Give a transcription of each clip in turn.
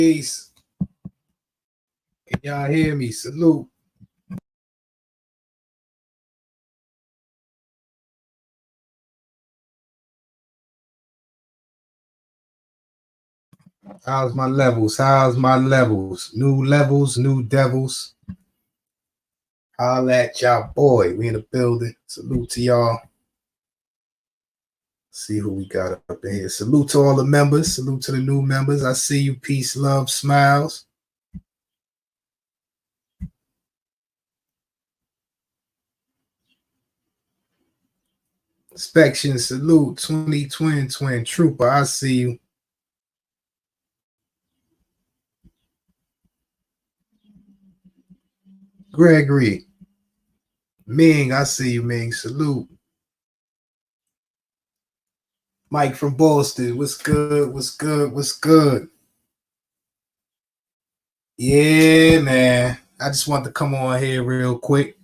Peace. Can y'all hear me? Salute. How's my levels? How's my levels? New levels, new devils. Holla at y'all, boy. We in the building. Salute to y'all. See who we got up in here. Salute to all the members. Salute to the new members. I see you. Peace, love, smiles. Inspection, salute. 20 twin trooper. I see you. Gregory. Ming, I see you, Ming. Salute. Mike from Boston. What's good? What's good? What's good? Yeah, man. I just wanted to come on here real quick.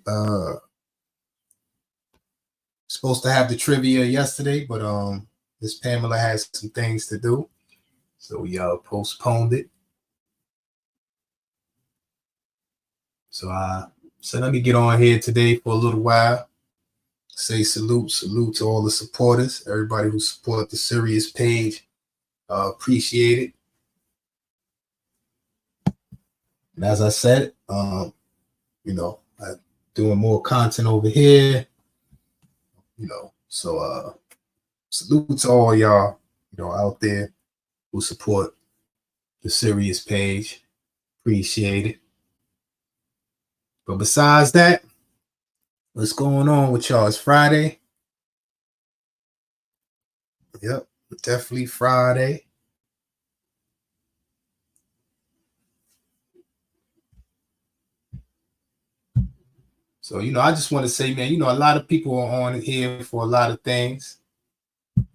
Supposed to have the trivia yesterday, but Miss Pamela has some things to do, so we postponed it. So let me get on here today for a little while. Say salute to all the supporters, everybody who support the Sirius page. Appreciate it. And as I said, I'm doing more content over here. So salute to all y'all, out there who support the Sirius page. Appreciate it. But besides that, what's going on with y'all? It's Friday. Yep, definitely Friday. So, I just want to say, man, a lot of people are on here for a lot of things.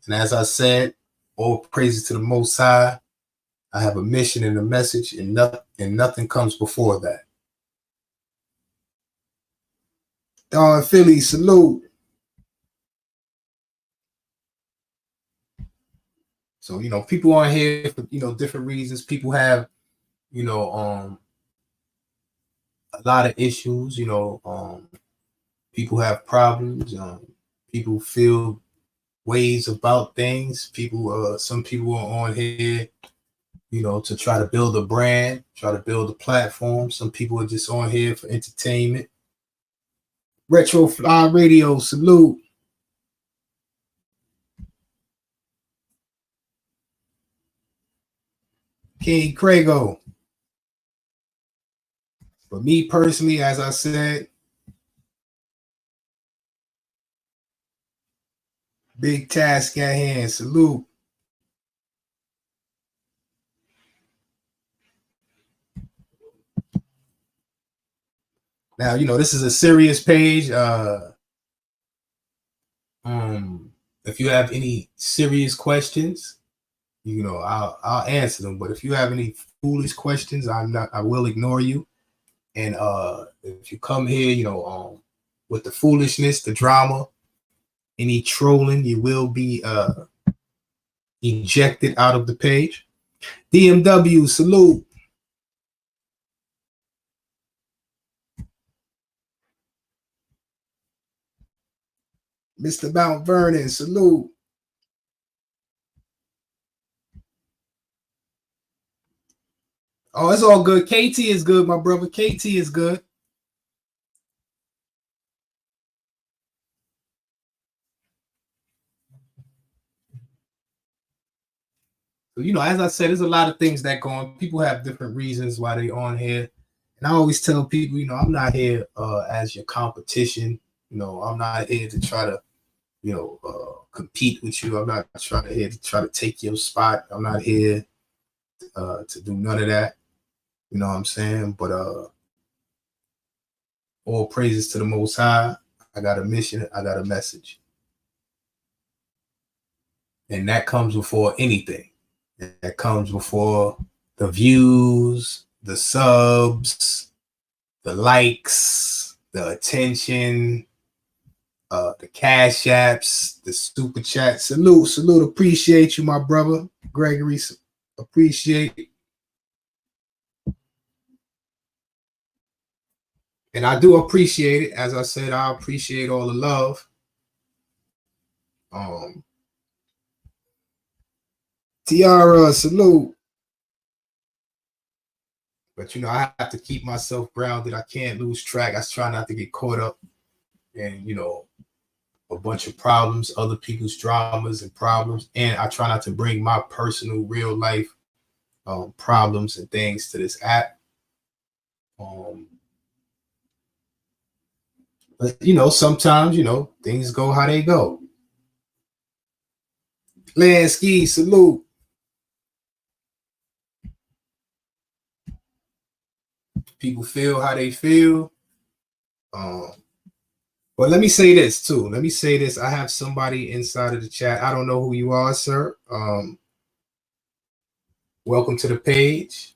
And as I said, all praises to the Most High. I have a mission and a message, and nothing comes before that. Philly, salute. So, people on here for, different reasons. People have, a lot of issues, people have problems. People feel ways about things. Some people are on here, to try to build a brand, try to build a platform. Some people are just on here for entertainment. Retro Fly Radio, salute. King Crago. For me personally, as I said, big task at hand, salute. Now, this is a serious page. If you have any serious questions, I'll answer them. But if you have any foolish questions, I will ignore you. And if you come here, with the foolishness, the drama, any trolling, you will be ejected out of the page. DMW, salute. Mr. Mount Vernon, salute. Oh, it's all good. KT is good, my brother. KT is good. So, as I said, there's a lot of things that go on. People have different reasons why they're on here. And I always tell people, I'm not here as your competition. I'm not here to try to, compete with you. I'm not here to try to take your spot. I'm not here to do none of that. You know what I'm saying? But all praises to the Most High. I got a mission. I got a message. And that comes before anything. That comes before the views, the subs, the likes, the attention, the cash apps, the super chat. Salute. Appreciate you, my brother. Gregory, appreciate it. And I do appreciate it. As I said, I appreciate all the love. Tiara, salute. But I have to keep myself grounded. I can't lose track. I try not to get caught up in, a bunch of problems, other people's dramas and problems. And I try not to bring my personal real life problems and things to this app. But sometimes, things go how they go. Lansky, salute. People feel how they feel. But let me say this too. Let me say this. I have somebody inside of the chat. I don't know who you are, sir. Welcome to the page.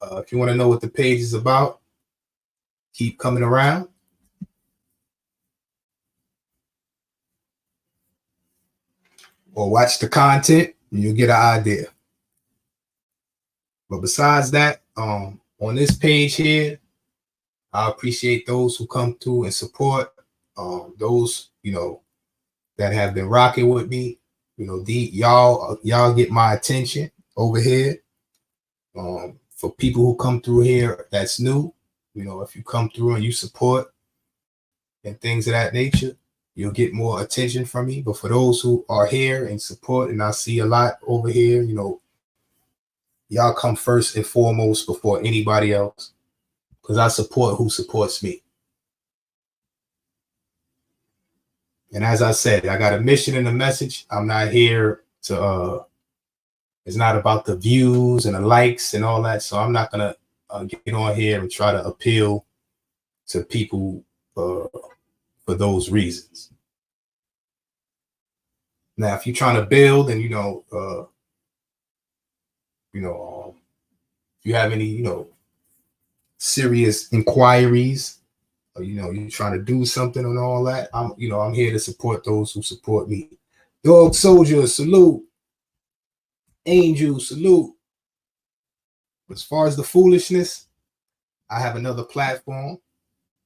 If you want to know what the page is about, keep coming around. Or watch the content, and you'll get an idea. But besides that, on this page here, I appreciate those who come through and support. Those, that have been rocking with me. Y'all get my attention over here. For people who come through here that's new, if you come through and you support and things of that nature, you'll get more attention from me. But for those who are here and support, and I see a lot over here, y'all come first and foremost before anybody else, because I support who supports me. And as I said, I got a mission and a message. I'm not here to, it's not about the views and the likes and all that. So I'm not going to get on here and try to appeal to people for those reasons. Now, if you're trying to build and, if you have any, serious inquiries, you're trying to do something and all that, I'm here to support those who support me. Dog Soldier, salute. Angel, salute. As far as the foolishness, I have another platform.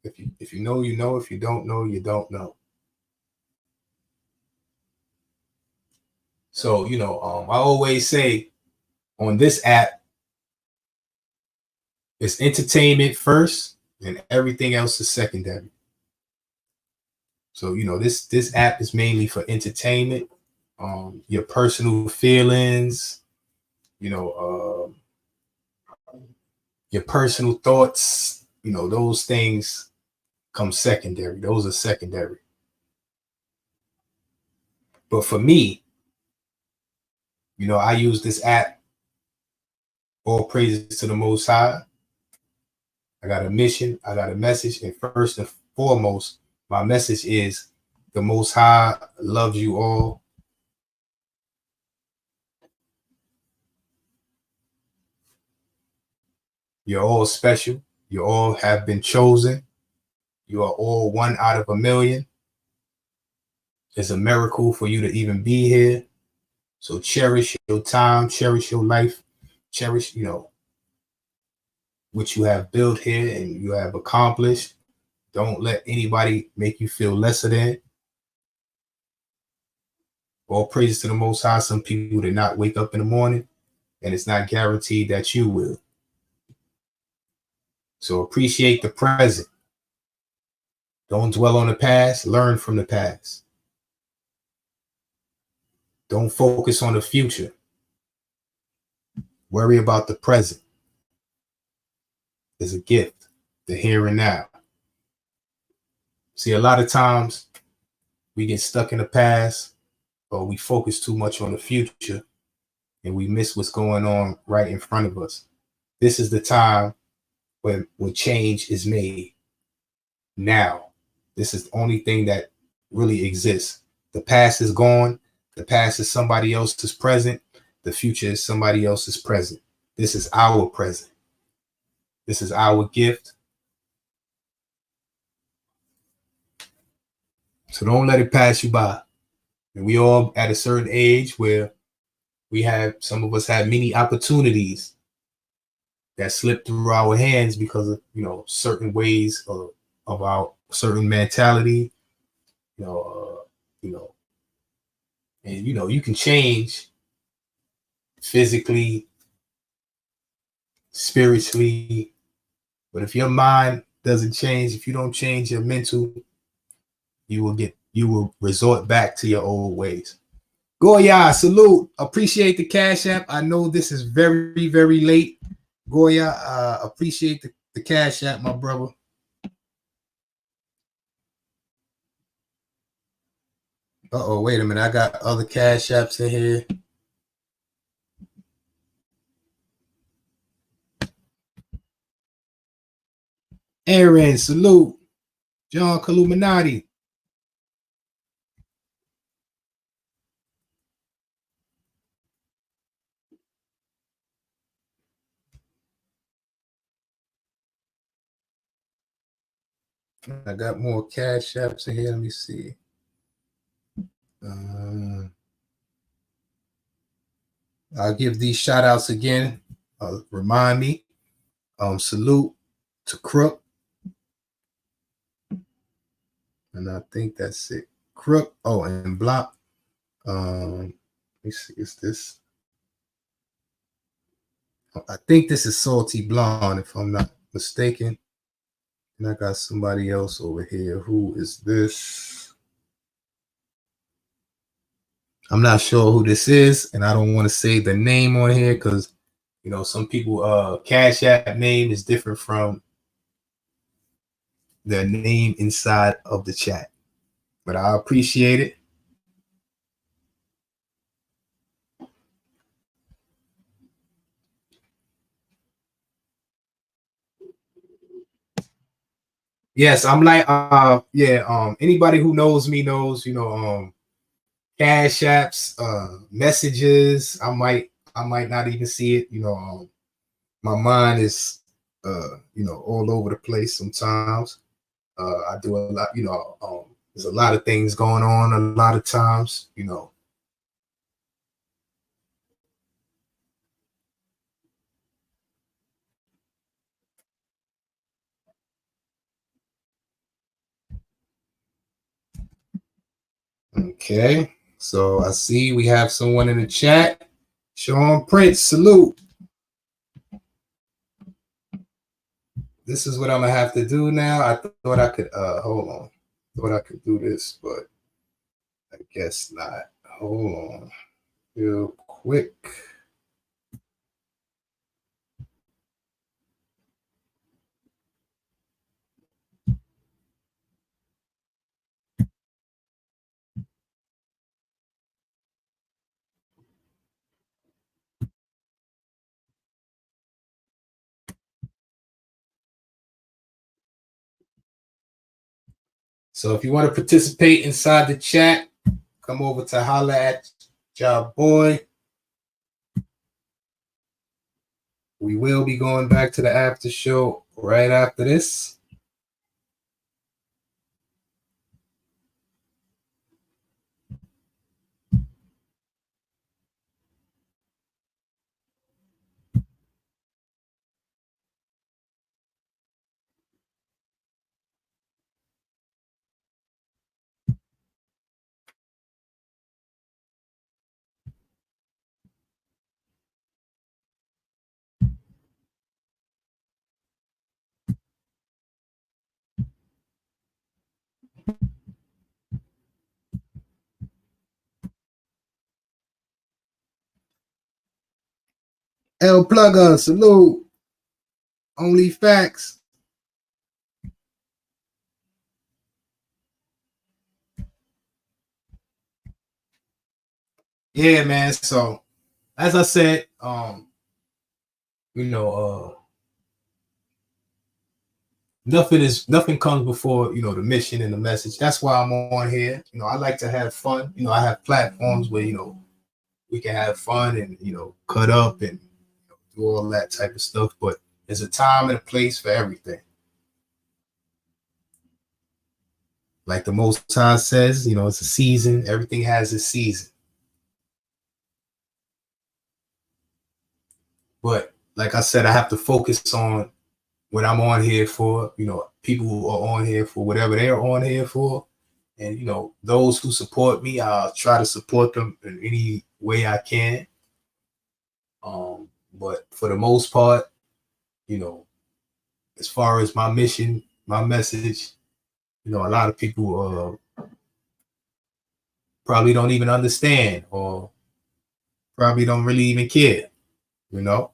If you know, you know. If you don't know, you don't know. So, I always say on this app, it's entertainment first and everything else is secondary. So, this app is mainly for entertainment, your personal feelings, your personal thoughts, those things come secondary. Those are secondary. But for me, I use this app, all praises to the Most High. I got a mission, I got a message, and first and foremost, my message is the Most High loves you all. You're all special. You all have been chosen. You are all 1 out of 1,000,000. It's a miracle for you to even be here. So cherish your time, cherish your life, cherish, what you have built here and you have accomplished. Don't let anybody make you feel lesser than. All praises to the Most High. Some people did not wake up in the morning, and it's not guaranteed that you will. So appreciate the present. Don't dwell on the past. Learn from the past. Don't focus on the future. Worry about the present. It's a gift, the here and now. See, a lot of times we get stuck in the past, or we focus too much on the future, and we miss what's going on right in front of us. This is the time when change is made. Now, this is the only thing that really exists. The past is gone. The past is somebody else's present. The future is somebody else's present. This is our present. This is our gift. So don't let it pass you by. And we all at a certain age where some of us have many opportunities that slip through our hands because of, you know, certain ways of our certain mentality, you know, you know, and you know, you can change physically, spiritually, but if your mind doesn't change, if you don't change your mental, you will resort back to your old ways. Goya, salute. Appreciate the Cash App. I know this is very, very late. Goya, appreciate the Cash App, my brother. Uh-oh, wait a minute. I got other Cash Apps in here. Aaron, salute. John Caluminati. I got more Cash Apps in here. Let me see. I'll give these shout outs again. Remind me. Salute to Crook. And I think that's it. Crook. Oh, and Block. Let me see. Is this? I think this is Salty Blonde, if I'm not mistaken. And I got somebody else over here. Who is this? I'm not sure who this is, and I don't want to say the name on here because, you know, some people Cash App name is different from their name inside of the chat. But I appreciate it. Yes, I'm like anybody who knows me knows, you know, Cash Apps, messages, I might not even see it, you know, my mind is you know, all over the place sometimes. I do a lot, you know, there's a lot of things going on a lot of times, you know. Okay, so I see we have someone in the chat. Sean Prince, salute. This is what I'm gonna have to do now. I thought I could hold on. Thought I could do this, but I guess not. Hold on. Real quick. So if you want to participate inside the chat, come over to Holla at Job Boy. We will be going back to the after show right after this. El Plugger, salute. Only facts. Yeah, man. So as I said, you know, nothing comes before, you know, the mission and the message. That's why I'm on here. You know, I like to have fun. You know, I have platforms where, you know, we can have fun and, you know, cut up and, you know, do all that type of stuff. But there's a time and a place for everything. Like the Most High says, you know, it's a season. Everything has a season. But like I said, I have to focus on what I'm on here for. You know, people who are on here for whatever they're on here for. And, you know, those who support me, I'll try to support them in any way I can. But for the most part, you know, as far as my mission, my message, you know, a lot of people probably don't even understand or probably don't really even care, you know.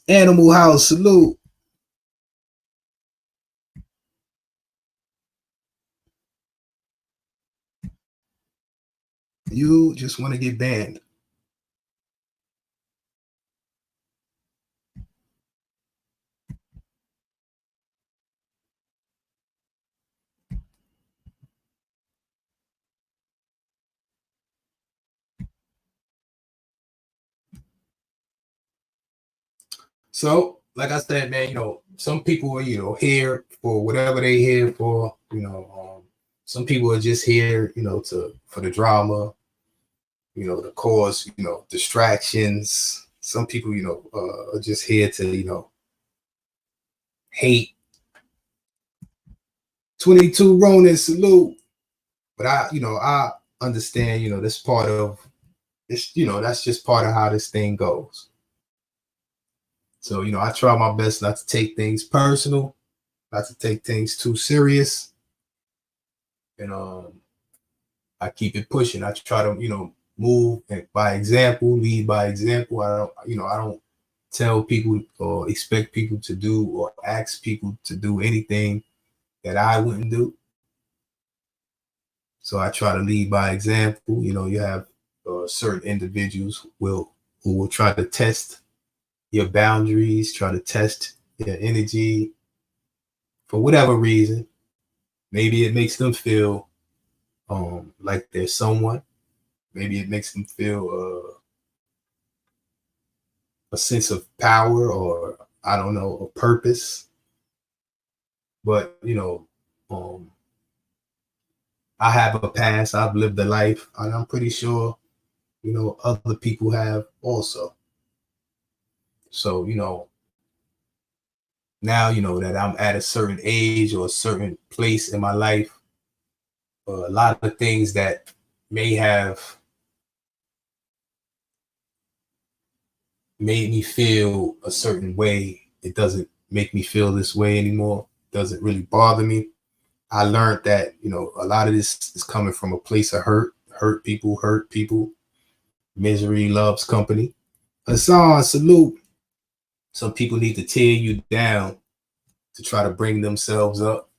Animal House, salute. You just want to get banned. So, like I said, man, you know, some people are, you know, here for whatever they here for. You know, some people are just here, you know, to for the drama, you know, to cause, you know, distractions. Some people, you know, are just here to, you know, hate. 22 Ronin, salute. But I understand, you know, this part of this, you know, that's just part of how this thing goes. So, you know, I try my best not to take things personal, not to take things too serious. And I keep it pushing. I try to, you know, move by example, lead by example. I don't tell people or expect people to do or ask people to do anything that I wouldn't do. So I try to lead by example. You know, you have certain individuals who will try to test your boundaries, try to test your energy for whatever reason. Maybe it makes them feel like they're someone. Maybe it makes them feel a sense of power or I don't know, a purpose. But you know, um, I have a past. I've lived a life, and I'm pretty sure you know other people have also. So you know, now you know that I'm at a certain age or a certain place in my life. A lot of things that may have made me feel a certain way, it doesn't make me feel this way anymore. Doesn't really bother me. I learned that, you know, a lot of this is coming from a place of hurt people. Misery loves company. Hassan, salute. Some people need to tear you down to try to bring themselves up.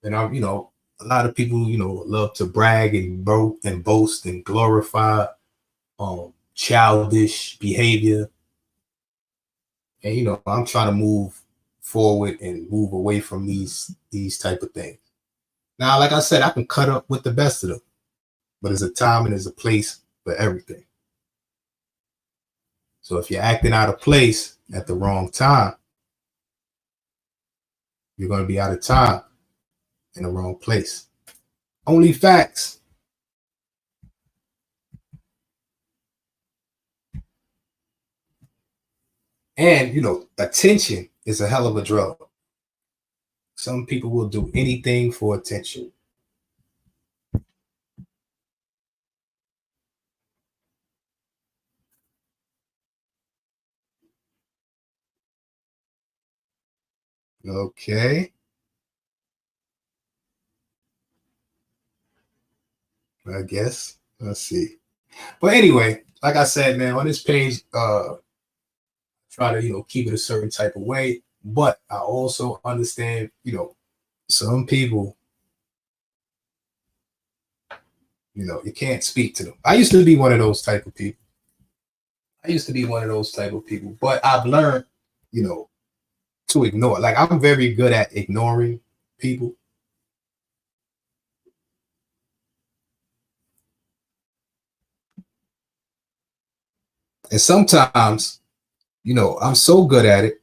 And I'm, you know, a lot of people, you know, love to brag and boast and glorify childish behavior. And you know, I'm trying to move forward and move away from these type of things. Now, like I said, I can cut up with the best of them, but there's a time and there's a place for everything. So if you're acting out of place at the wrong time, you're going to be out of time in the wrong place. Only facts. And you know, attention is a hell of a drug. Some people will do anything for attention. Okay, I guess. Let's see. But anyway, like I said, man, on this page, try to, you know, keep it a certain type of way. But I also understand, you know, some people, you know, you can't speak to them. I used to be one of those type of people. I used to be one of those type of people, but I've learned, you know, to ignore. Like I'm very good at ignoring people. And sometimes, you know, I'm so good at it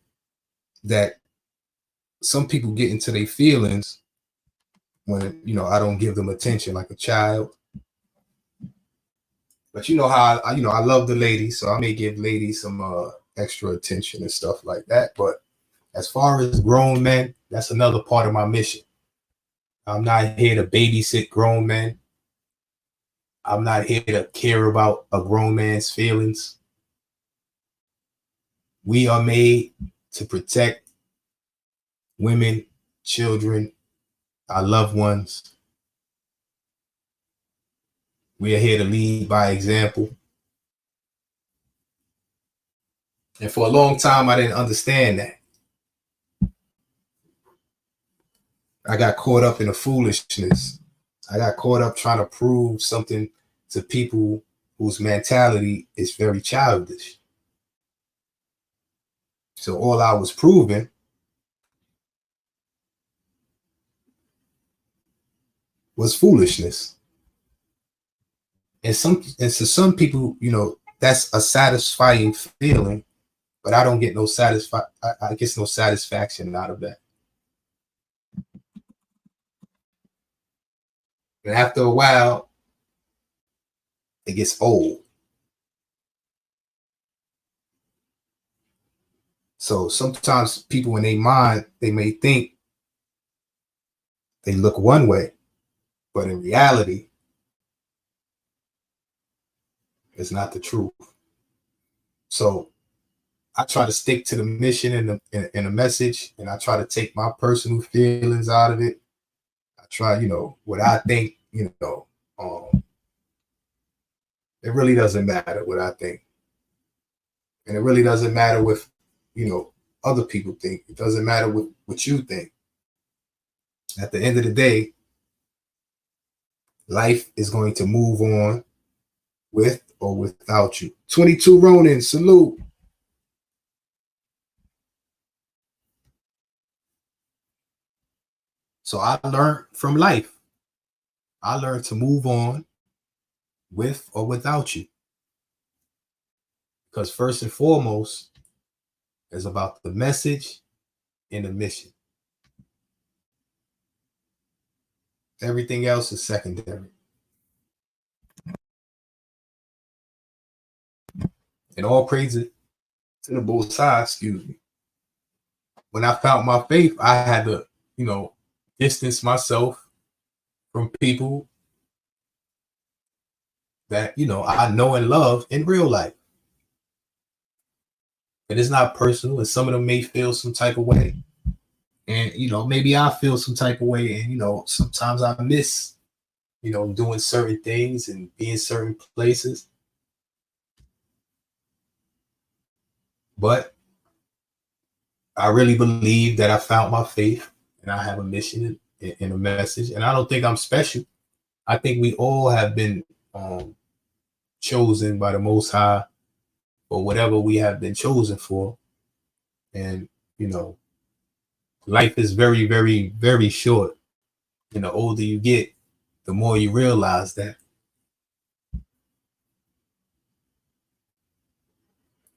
that some people get into their feelings when, you know, I don't give them attention like a child. But you know how I love the ladies, so I may give ladies some extra attention and stuff like that. But as far as grown men, that's another part of my mission. I'm not here to babysit grown men. I'm not here to care about a grown man's feelings. We are made to protect women, children, our loved ones. We are here to lead by example. And for a long time, I didn't understand that. I got caught up in the foolishness. I got caught up trying to prove something to people whose mentality is very childish. So all I was proving was foolishness. And to some people, that's a satisfying feeling, but I don't get no I get no satisfaction out of that. And after a while, it gets old. So sometimes people in their mind, they may think they look one way, but in reality, it's not the truth. So I try to stick to the mission and the message, and I try to take my personal feelings out of it. I try, what I think, it really doesn't matter what I think. And it really doesn't matter what, other people think. It doesn't matter what you think. At the end of the day, life is going to move on with or without you. 22 Ronin, salute. So I learned from life. I learned to move on with or without you. Because first and foremost, it's about the message and the mission. Everything else is secondary. And all praise it to the Most High, excuse me. When I found my faith, I had to, distance myself from people that, I know and love in real life. And it's not personal, and some of them may feel some type of way. And, maybe I feel some type of way. And, sometimes I miss, doing certain things and being certain places. But I really believe that I found my faith and I have a mission and a message. And I don't think I'm special. I think we all have been chosen by the Most High for whatever we have been chosen for. And, life is very, very, very short. And the older you get, the more you realize that.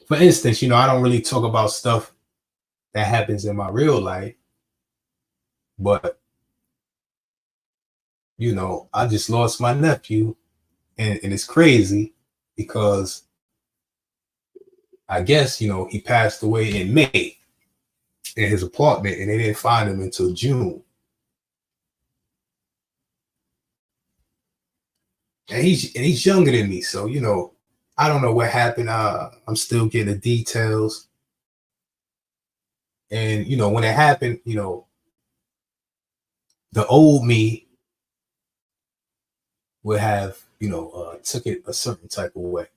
For instance, I don't really talk about stuff that happens in my real life, but I just lost my nephew, and it's crazy because I guess he passed away in May in his apartment, and they didn't find him until June. And he's younger than me, so I don't know what happened. I'm still getting the details. And when it happened, the old me would have took it a certain type of way,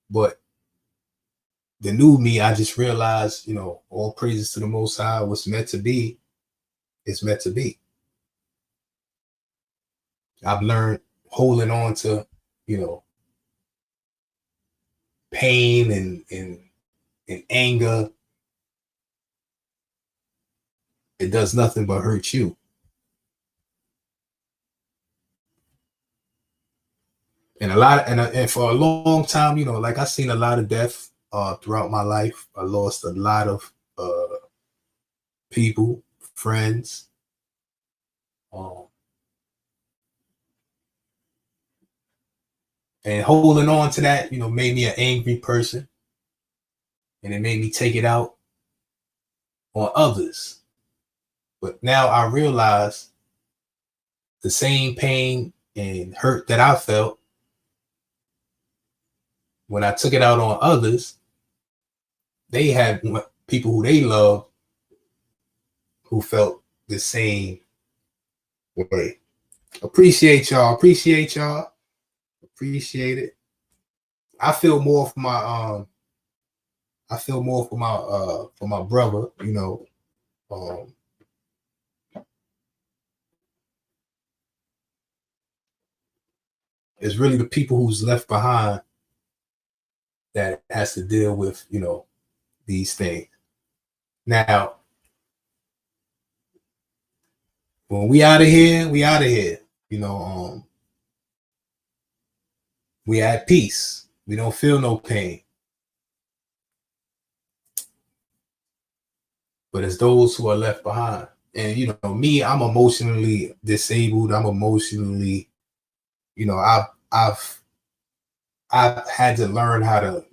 but the new me, I just realized, all praises to the Most High. What's meant to be is meant to be. I've learned holding on to, pain and anger. It does nothing but hurt you. And and for a long time, like I seen a lot of death throughout my life. I lost a lot of people, friends. Um, And holding on to that, made me an angry person, and it made me take it out on others. But now I realize the same pain and hurt that I felt when I took it out on others, they had people who they love who felt the same way. Appreciate y'all. Appreciate y'all. Appreciate it. I feel more for my brother, it's really the people who's left behind that has to deal with, these things. Now, when we out of here, we out of here. We at peace. We don't feel no pain. But it's those who are left behind. And me, I'm emotionally disabled. I'm emotionally, I've had to learn how to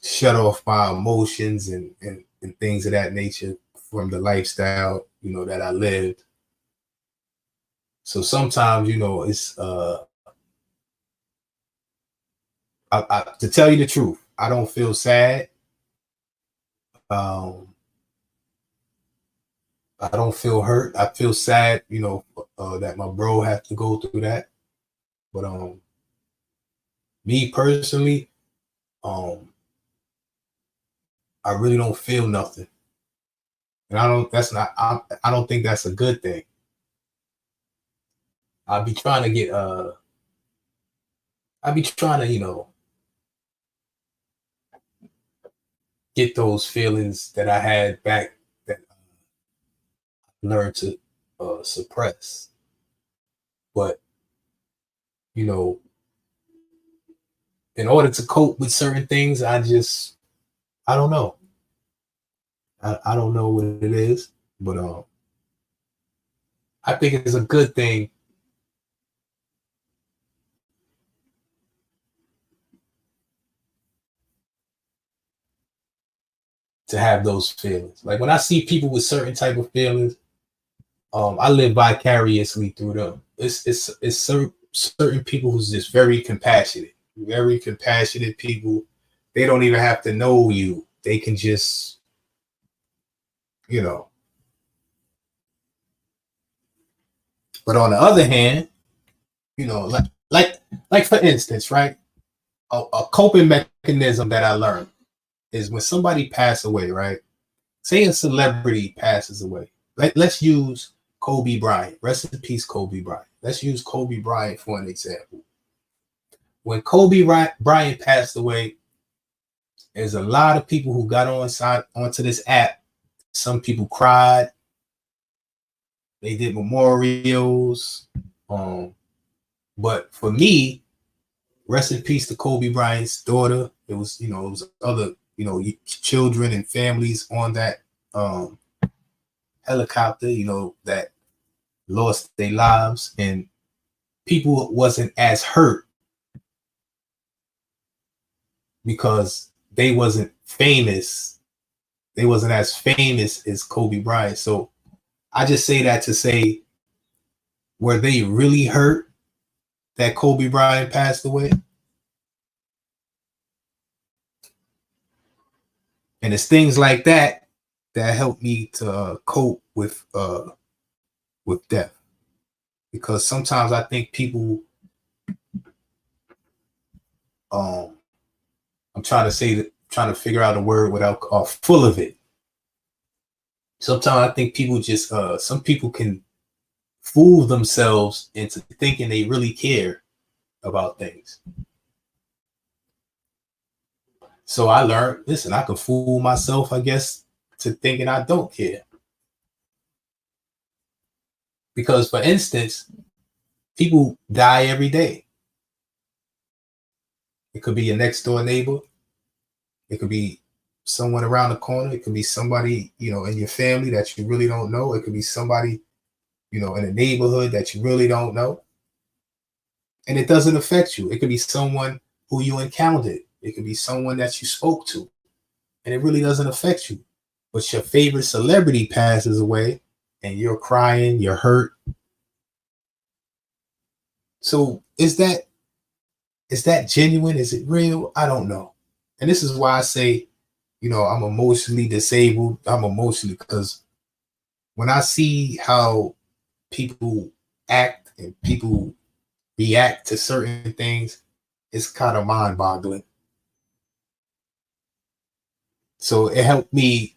shut off my emotions and things of that nature from the lifestyle, that I lived. So sometimes, it's to tell you the truth, I don't feel sad. I don't feel hurt. I feel sad, that my bro had to go through that. But me personally, I really don't feel nothing. And I don't think that's a good thing. I'll be trying to get those feelings that I had back that I learned to suppress. But, in order to cope with certain things, I don't know. I don't know what it is, but I think it's a good thing to have those feelings. Like when I see people with certain type of feelings, I live vicariously through them. It's certain people who's just very compassionate people. They don't even have to know you. They can just, But on the other hand, like for instance, right? A coping mechanism that I learned is when somebody passes away, right? Say a celebrity passes away. Let's use Kobe Bryant. Rest in peace, Kobe Bryant. Let's use Kobe Bryant for an example. When Kobe Bryant passed away, there's a lot of people who got onto this app. Some people cried. They did memorials. But for me, rest in peace to Kobe Bryant's daughter. It was other, children and families on that helicopter, that lost their lives, and people wasn't as hurt because they wasn't famous. They wasn't as famous as Kobe Bryant. So I just say that to say, were they really hurt that Kobe Bryant passed away? And it's things like that that help me to cope with death, because sometimes I think people, I'm trying to figure out a word without full of it. Sometimes I think people just some people can fool themselves into thinking they really care about things. So I learned, listen, I can fool myself, I guess, to thinking I don't care. Because, for instance, people die every day. It could be your next door neighbor. It could be someone around the corner. It could be somebody, in your family that you really don't know. It could be somebody, in a neighborhood that you really don't know. and it doesn't affect you. It could be someone who you encountered. It could be someone that you spoke to, and it really doesn't affect you. But your favorite celebrity passes away, and you're crying, you're hurt. So is that genuine? Is it real? I don't know. And this is why I say, I'm emotionally disabled. I'm emotionally because when I see how people act and people react to certain things, it's kind of mind boggling. So it helped me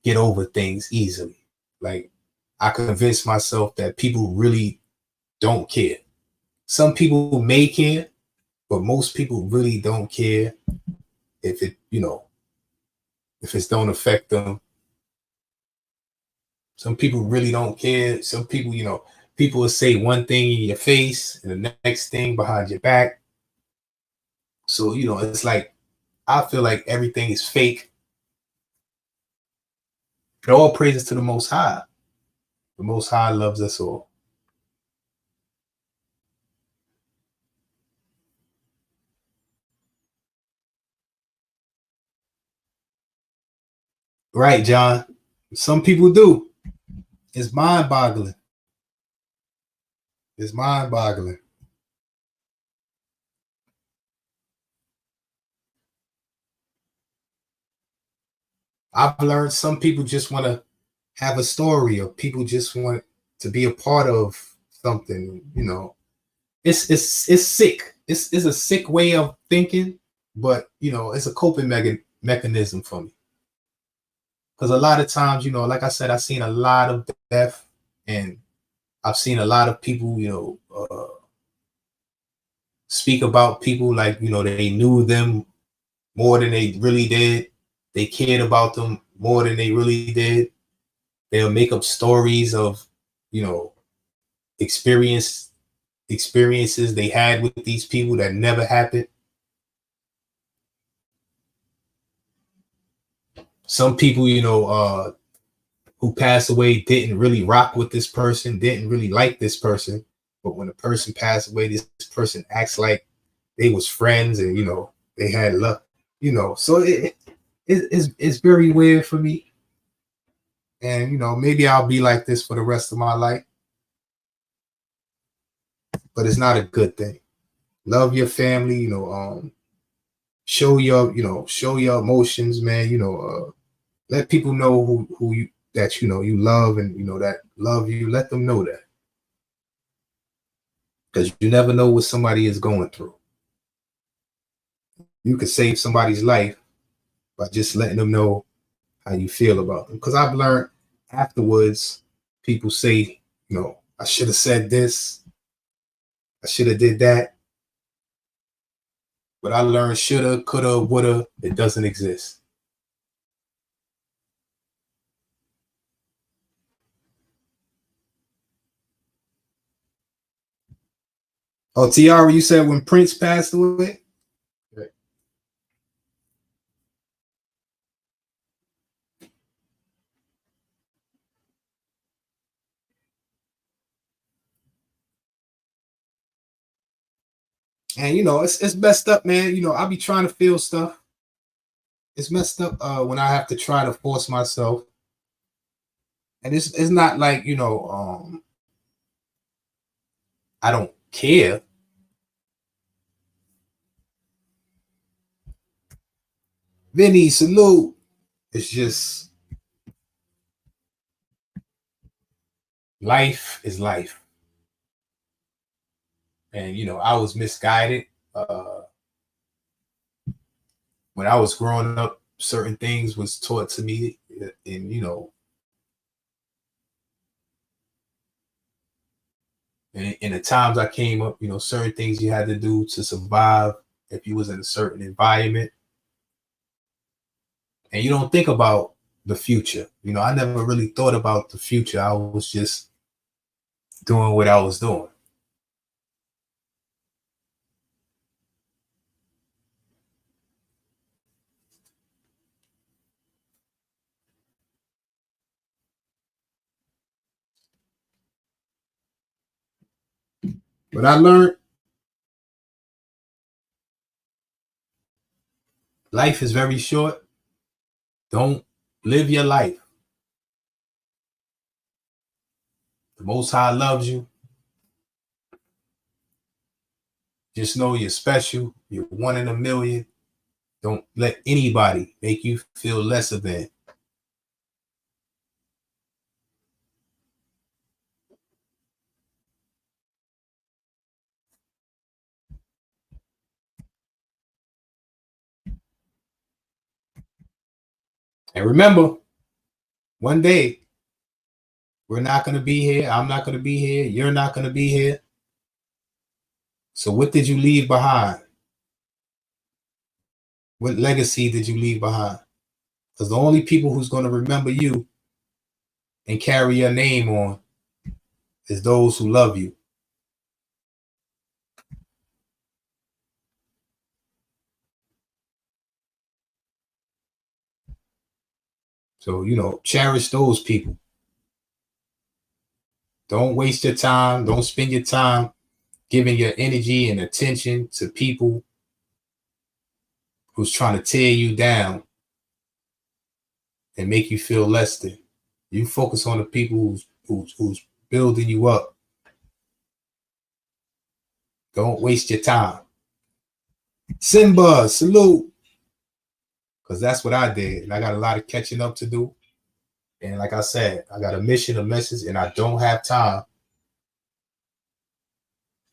get over things easily. Like I convinced myself that people really don't care. Some people may care, but most people really don't care if if it don't affect them. Some people really don't care. Some people, people will say one thing in your face and the next thing behind your back. So, it's like I feel like everything is fake. But all praises to the Most High. The Most High loves us all. Right, John. Some people do. It's mind boggling. It's mind boggling. I've learned some people just want to have a story, or people just want to be a part of something. It's sick. It's a sick way of thinking, but it's a coping mechanism for me. Because a lot of times, like I said, I've seen a lot of death, and I've seen a lot of people, speak about people like they knew them more than they really did. They cared about them more than they really did. They'll make up stories of, you know, experience experiences they had with these people that never happened. Some people, who passed away didn't really rock with this person, didn't really like this person. But when a person passed away, this person acts like they was friends and they had love. So it's very weird for me. And maybe I'll be like this for the rest of my life, but it's not a good thing. Love your family, show your emotions, man. Let people know who you that you love, and that love you. Let them know that, because you never know what somebody is going through. You could save somebody's life by just letting them know how you feel about them. Because I've learned afterwards, people say, I should have said this, I should have did that, but I learned shoulda, coulda, woulda. It doesn't exist. Oh, Tiara, you said when Prince passed away. Right. And it's messed up, man. I be trying to feel stuff. It's messed up when I have to try to force myself, and it's not like I don't care. Vinny, salute. It's just life is life, and I was misguided when I was growing up. Certain things was taught to me, and in the times I came up, certain things you had to do to survive if you was in a certain environment, and you don't think about the future. I never really thought about the future. I was just doing what I was doing. But I learned life is very short. Don't live your life. The Most High loves you. Just know you're special. You're one in a million. Don't let anybody make you feel lesser than. And remember, one day we're not going to be here. I'm not going to be here. You're not going to be here. So what did you leave behind? What legacy did you leave behind? Because the only people who's going to remember you and carry your name on is those who love you. So, cherish those people. Don't waste your time. Don't spend your time giving your energy and attention to people who's trying to tear you down and make you feel less than. You focus on the people who's building you up. Don't waste your time. Simba, salute. Because that's what I did. And I got a lot of catching up to do. And like I said, I got a mission, a message, and I don't have time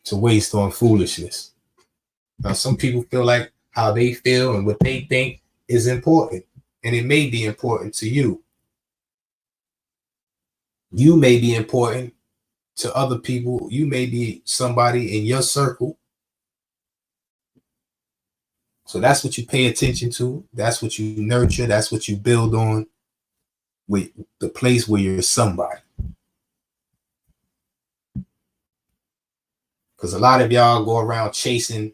to waste on foolishness. Now, some people feel like how they feel and what they think is important. And it may be important to you. You may be important to other people. You may be somebody in your circle. So that's what you pay attention to. That's what you nurture. That's what you build on with the place where you're somebody. Because a lot of y'all go around chasing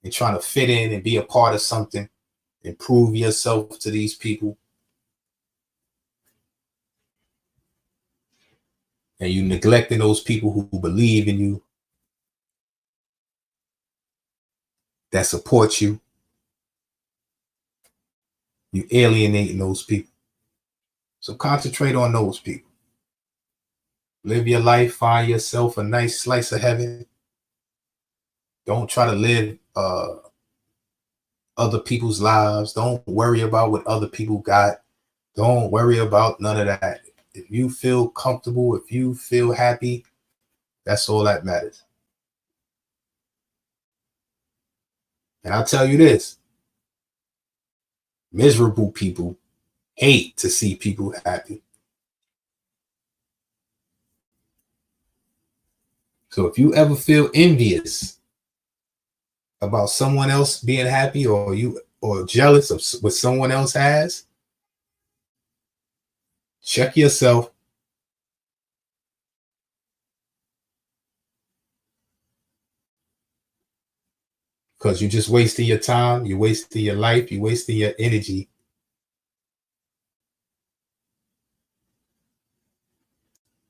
and trying to fit in and be a part of something and prove yourself to these people. And you neglecting those people who believe in you, that support you. You alienating those people. So concentrate on those people. Live your life. Find yourself a nice slice of heaven. Don't try to live other people's lives. Don't worry about what other people got. Don't worry about none of that. If you feel comfortable, if you feel happy, that's all that matters. And I'll tell you this, miserable people hate to see people happy. So if you ever feel envious about someone else being happy or jealous of what someone else has, check yourself. Because you're just wasting your time, you're wasting your life, you're wasting your energy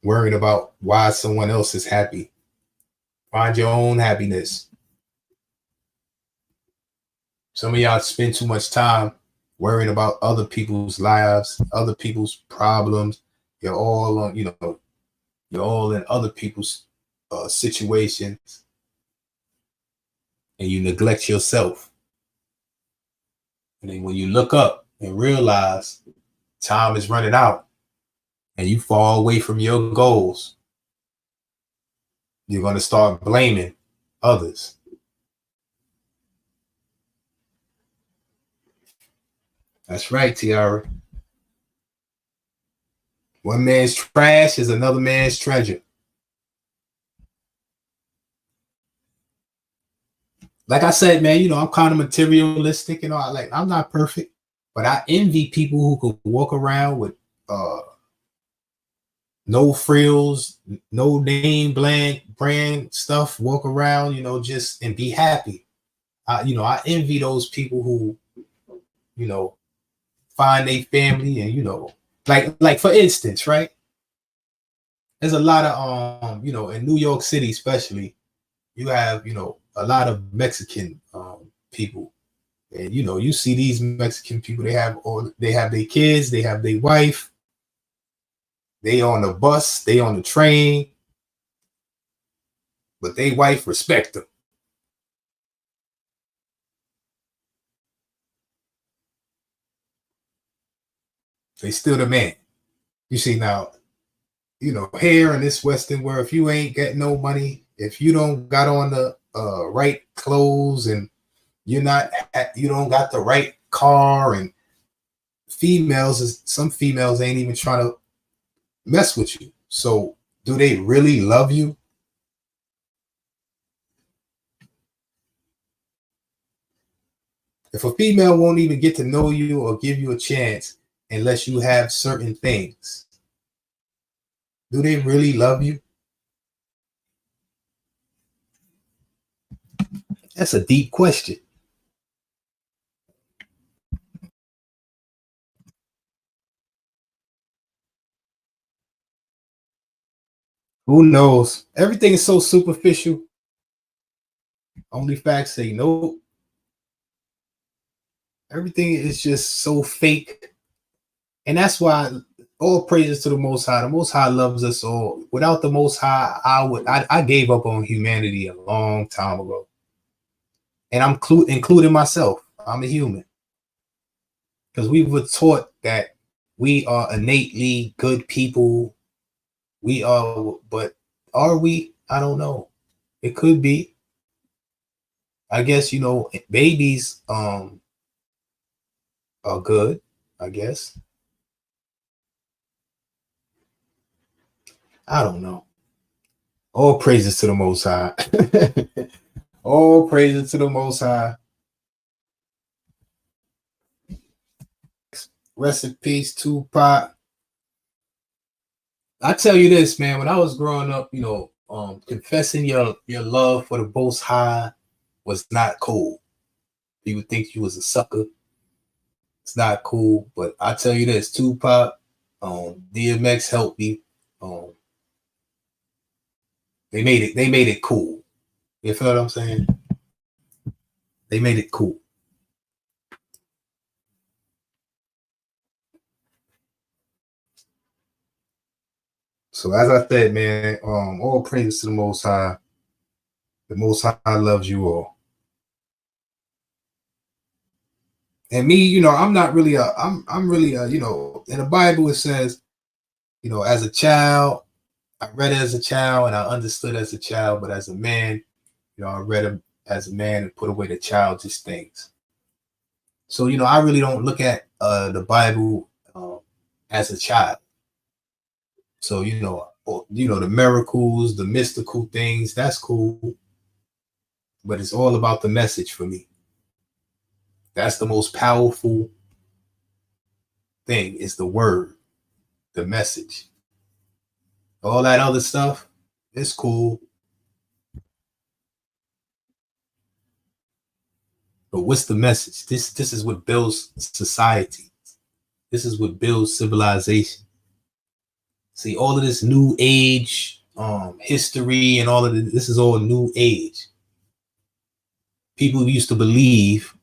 worrying about why someone else is happy. Find your own happiness. Some of y'all spend too much time worrying about other people's lives, other people's problems. You're all on, you're all in other people's situations, and you neglect yourself. And then when you look up and realize time is running out and you fall away from your goals, you're going to start blaming others. That's right, Tiara. One man's trash is another man's treasure. Like I said, man, I'm kind of materialistic and all. I'm not perfect, but I envy people who could walk around with no frills, no name brand stuff, walk around, just and be happy. I envy those people who, find a family and, like for instance, right? There's a lot of, in New York City, especially, you have, a lot of Mexican people. And you see these Mexican people, they have their kids, they have their wife, they on the bus, they on the train, but they wife respect them. They still the man. You see now, here in this Western world, if you ain't getting no money, if you don't got on the right clothes, and you don't got the right car, and some females ain't even trying to mess with you. So do they really love you? If a female won't even get to know you or give you a chance unless you have certain things, do they really love you? That's a deep question. Who knows? Everything is so superficial. Only facts say nope. Everything is just so fake. And that's why all praises to the Most High. The Most High loves us all. Without the Most High, I gave up on humanity a long time ago. And I'm including myself. I'm a human. Because we were taught that we are innately good people. We are, but are we? I don't know. It could be. I guess, babies are good, I guess. I don't know. All praises to the Most High. All praises to the Most High. Rest in peace, Tupac. I tell you this, man. When I was growing up, confessing your love for the Most High was not cool. You would think you was a sucker. It's not cool. But I tell you this, Tupac, DMX helped me. They made it cool. You feel what I'm saying? They made it cool. So as I said, man, all praises to the Most High. The Most High loves you all. And me, I'm not really I'm really in the Bible it says, as a child, I read it as a child and I understood as a child, but as a man, I read it as a man and put away the childish things. So, I really don't look at the Bible as a child. So, the miracles, the mystical things, that's cool. But it's all about the message for me. That's the most powerful thing, is the word, the message. All that other stuff, it's cool. But what's the message? This is what builds society. This is what builds civilization. See, all of this new age history and all of this is all new age. People used to believe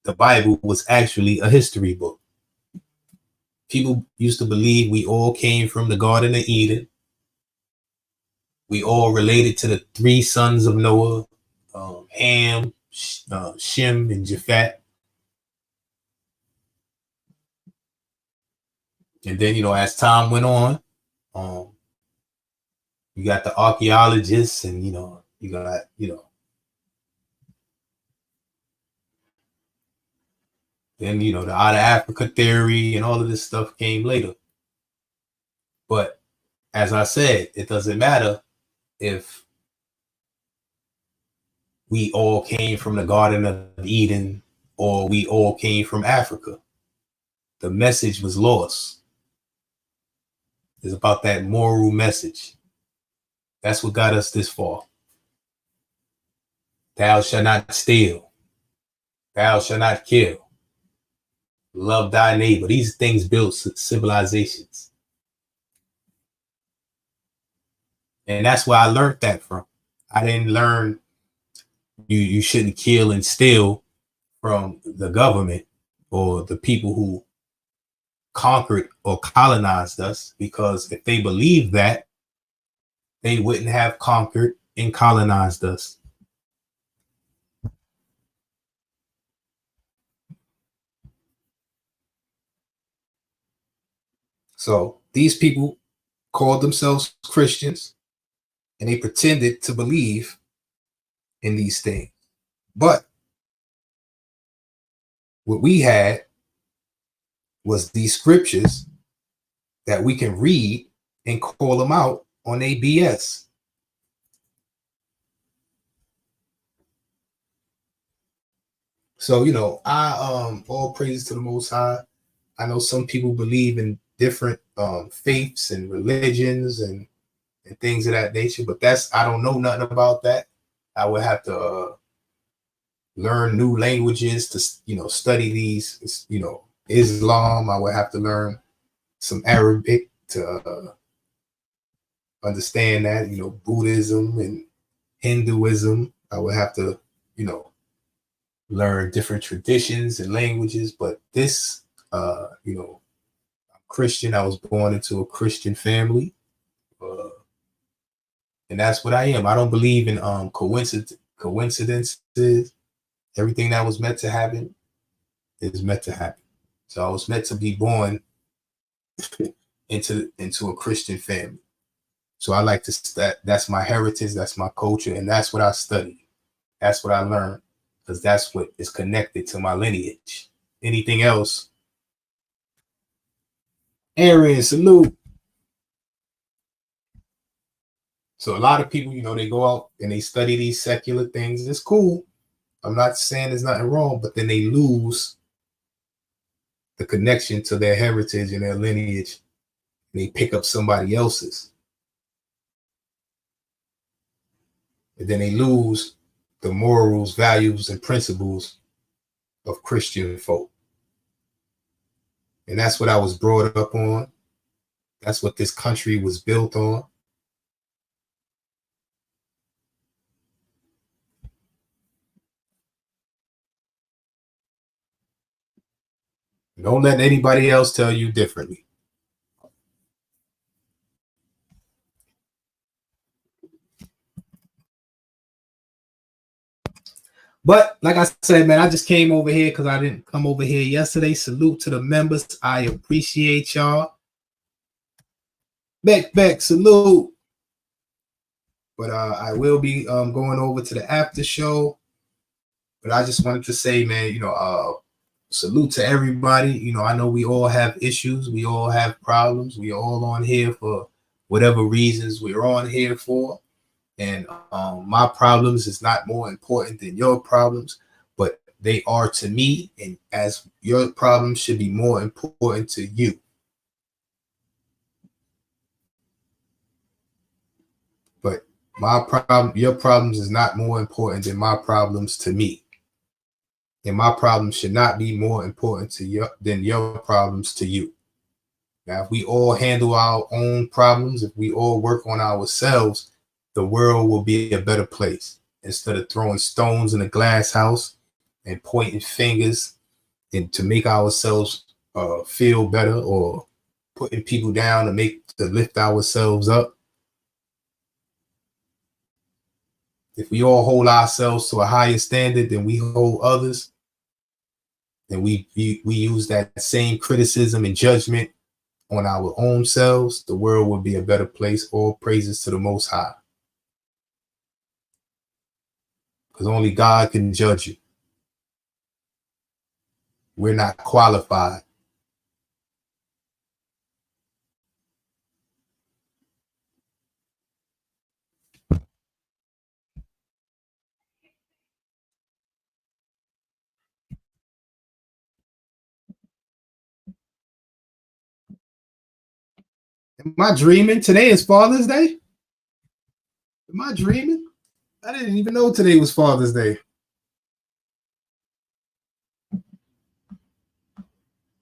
the Bible was actually a history book. People used to believe we all came from the Garden of Eden. We all related to the three sons of Noah, Ham, Shem, and Japhet. And then, as time went on, you got the archaeologists, and you got then the out of Africa theory and all of this stuff came later. But as I said, it doesn't matter if we all came from the Garden of Eden or we all came from Africa. The message was lost. It's about that moral message. That's what got us this far. Thou shalt not steal. Thou shalt not kill. Love thy neighbor. These things build civilizations. And that's where I learned that from. I didn't learn you shouldn't kill and steal from the government or the people who conquered or colonized us, because if they believed that, they wouldn't have conquered and colonized us. So these people called themselves Christians and they pretended to believe in these things. But what we had was these scriptures that we can read and call them out on ABS. So, I all praises to the Most High. I know some people believe in different faiths and religions and things of that nature, but I don't know nothing about that. I would have to learn new languages to study these. Islam. I would have to learn some Arabic to understand that. Buddhism and Hinduism. I would have to learn different traditions and languages. But this, I'm Christian. I was born into a Christian family, and that's what I am. I don't believe in coincidences. Everything that was meant to happen is meant to happen. So I was meant to be born into a Christian family. So I like to that's my heritage, that's my culture, and that's what I study. That's what I learned, because that's what is connected to my lineage. Anything else? Aaron, salute. So a lot of people, they go out and they study these secular things. It's cool. I'm not saying there's nothing wrong, but then they lose the connection to their heritage and their lineage. And they pick up somebody else's. And then they lose the morals, values, and principles of Christian folk. And that's what I was brought up on. That's what this country was built on. Don't let anybody else tell you differently. But like I said, man, I just came over here because I didn't come over here yesterday. Salute to the members. I appreciate y'all. Beck, salute. But I will be going over to the after show. But I just wanted to say, man, salute to everybody. I know we all have issues. We all have problems. We all on here for whatever reasons we're on here for. And my problems is not more important than your problems, but they are to me. And as your problems should be more important to you. But your problems is not more important than my problems to me. And my problems should not be more important to you than your problems to you. Now, if we all handle our own problems, if we all work on ourselves, the world will be a better place. Instead of throwing stones in a glass house and pointing fingers and to make ourselves feel better, or putting people down to lift ourselves up. If we all hold ourselves to a higher standard than we hold others, and we use that same criticism and judgment on our own selves, the world will be a better place. All praises to the Most High. Because only God can judge you. We're not qualified. Am I dreaming? Today is Father's Day? Am I dreaming? I didn't even know today was Father's Day.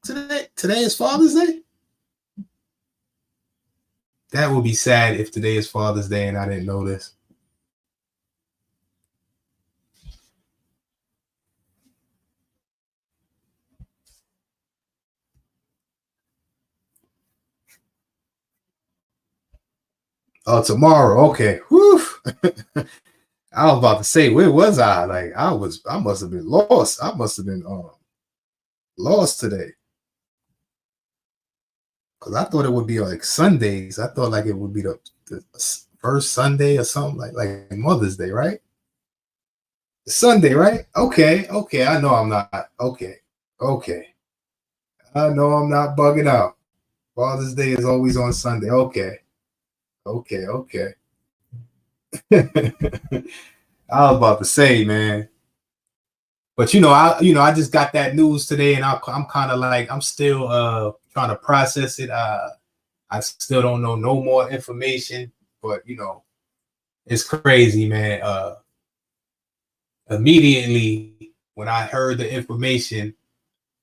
Today is Father's Day? That would be sad if today is Father's Day and I didn't know this. Oh, tomorrow. Okay. Whew. I was about to say, where was I? Like, I must have been lost. I must have been lost today. Because I thought it would be like Sundays. I thought like it would be the first Sunday or something like Mother's Day, right? Sunday, right? Okay, okay. I know I'm not. Okay, okay. I know I'm not bugging out. Father's Day is always on Sunday. Okay, okay, okay. I was about to say, man. But I just got that news today, and I'm kind of like I'm still trying to process it. I still don't know no more information, but it's crazy, man. Immediately when I heard the information,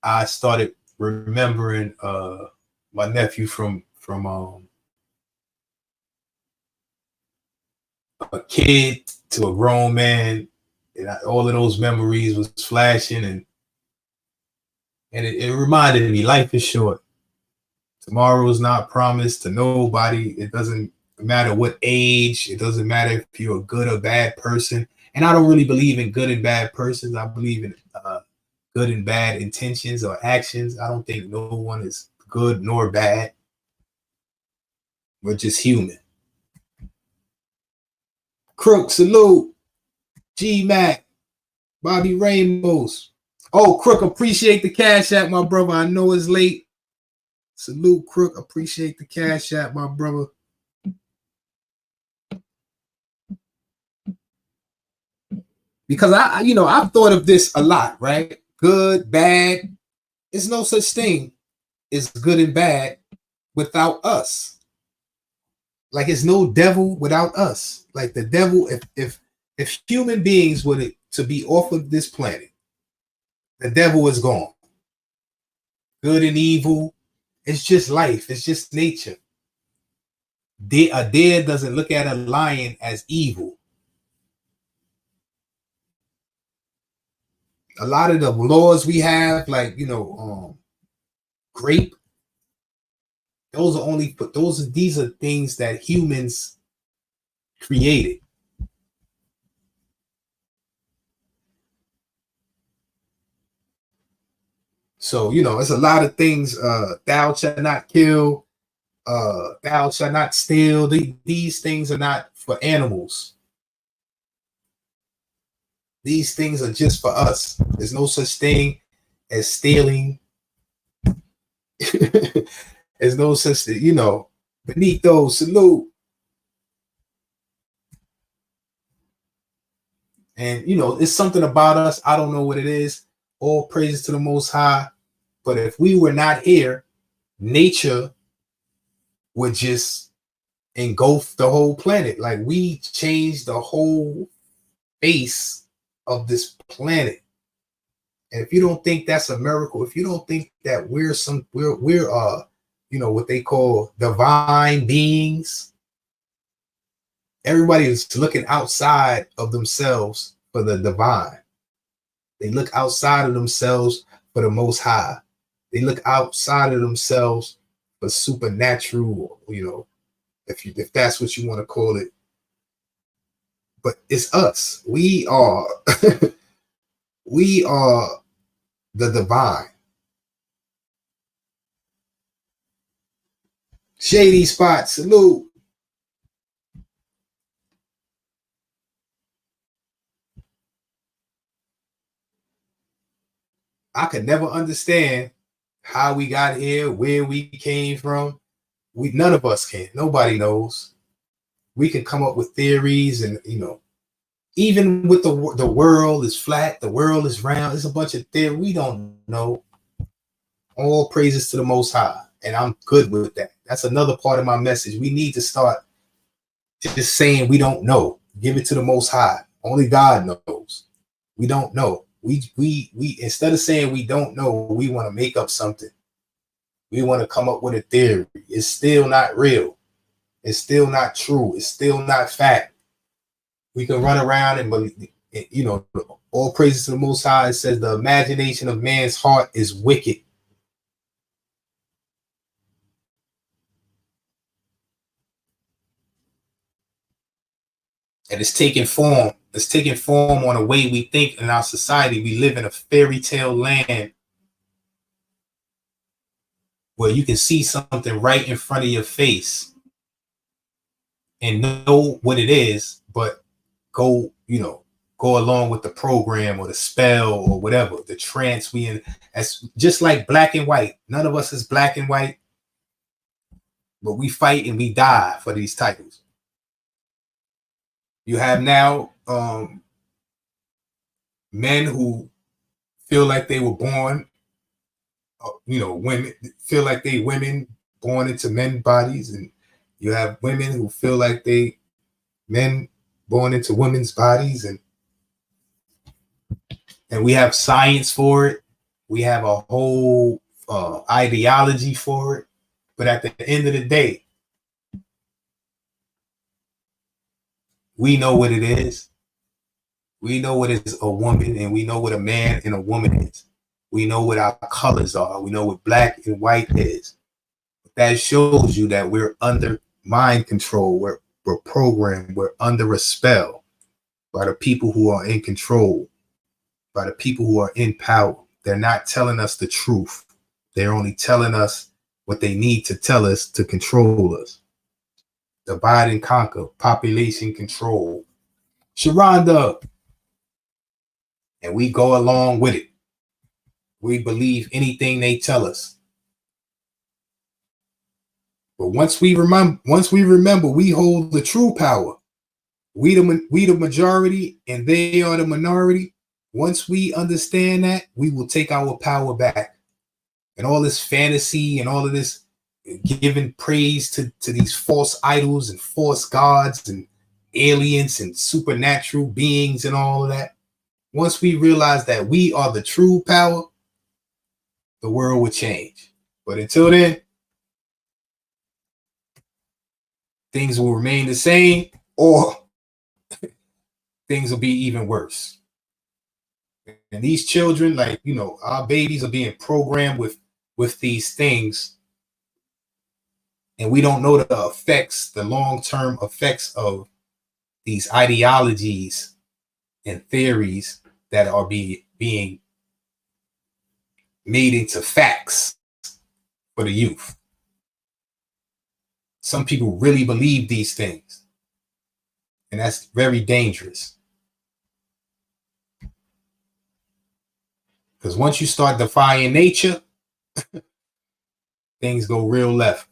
I started remembering my nephew from a kid to a grown man, and all of those memories was flashing, and it reminded me life is short. Tomorrow is not promised to nobody. It doesn't matter what age. It doesn't matter if you're a good or bad person. And I don't really believe in good and bad persons. I believe in good and bad intentions or actions. I don't think no one is good nor bad. We're just human. Crook, salute. G Mac, Bobby Ramos. Oh, Crook, appreciate the cash app, my brother. I know it's late. Salute, Crook. Appreciate the cash app, my brother. Because I've thought of this a lot, right? Good, bad. There's no such thing as good and bad without us. Like it's no devil without us. Like the devil, if human beings were to be off of this planet, the devil is gone. Good and evil, it's just life. It's just nature. A deer doesn't look at a lion as evil. A lot of the laws we have, like grape, these are things that humans created. So it's a lot of things. Thou shalt not kill. Thou shalt not steal. These things are not for animals. These things are just for us. There's no such thing as stealing. There's no such thing, Benito, salute. And it's something about us. I don't know what it is. All praises to the Most High. But if we were not here, nature would just engulf the whole planet. Like we changed the whole face of this planet. And if you don't think that's a miracle, if you don't think that we're what they call divine beings, everybody is looking outside of themselves for the divine. They look outside of themselves for the Most High. They look outside of themselves for supernatural, if that's what you want to call it. But it's us. We are we are the divine. Shady Spot, salute. I could never understand how we got here, where we came from. None of us can. Nobody knows. We can come up with theories, and even with the world is flat, the world is round. It's a bunch of theory. We don't know. All praises to the Most High, and I'm good with that. That's another part of my message. We need to start just saying we don't know. Give it to the Most High. Only God knows. We don't know. We instead of saying we don't know, we want to make up something. We want to come up with a theory. It's still not real. It's still not true. It's still not fact. We can run around and believe, all praises to the Most High. It says the imagination of man's heart is wicked. And it's taking form. It's taking form on the way we think in our society. We live in a fairy tale land where you can see something right in front of your face and know what it is, but go along with the program or the spell or whatever, the trance we in. As just like black and white. None of us is black and white, but we fight and we die for these titles. You have now men who feel like they were born, women feel like they women born into men's bodies, and you have women who feel like they men born into women's bodies, and we have science for it. We have a whole ideology for it. But at the end of the day, we know what it is. We know what is a woman, and we know what a man and a woman is. We know what our colors are. We know what black and white is. That shows you that we're under mind control. We're programmed. We're under a spell by the people who are in control, by the people who are in power. They're not telling us the truth. They're only telling us what they need to tell us to control us. Divide and conquer, population control. Sharonda. And we go along with it. We believe anything they tell us. But once we remember, we hold the true power. We the majority and they are the minority. Once we understand that, we will take our power back. And all this fantasy and all of this giving praise to these false idols and false gods and aliens and supernatural beings and all of that. Once we realize that we are the true power, the world will change. But until then, things will remain the same, or things will be even worse. And these children, our babies are being programmed with these things. And we don't know the effects, the long-term effects of these ideologies and theories that are being made into facts for the youth. Some people really believe these things, and that's very dangerous. Because once you start defying nature, things go real left.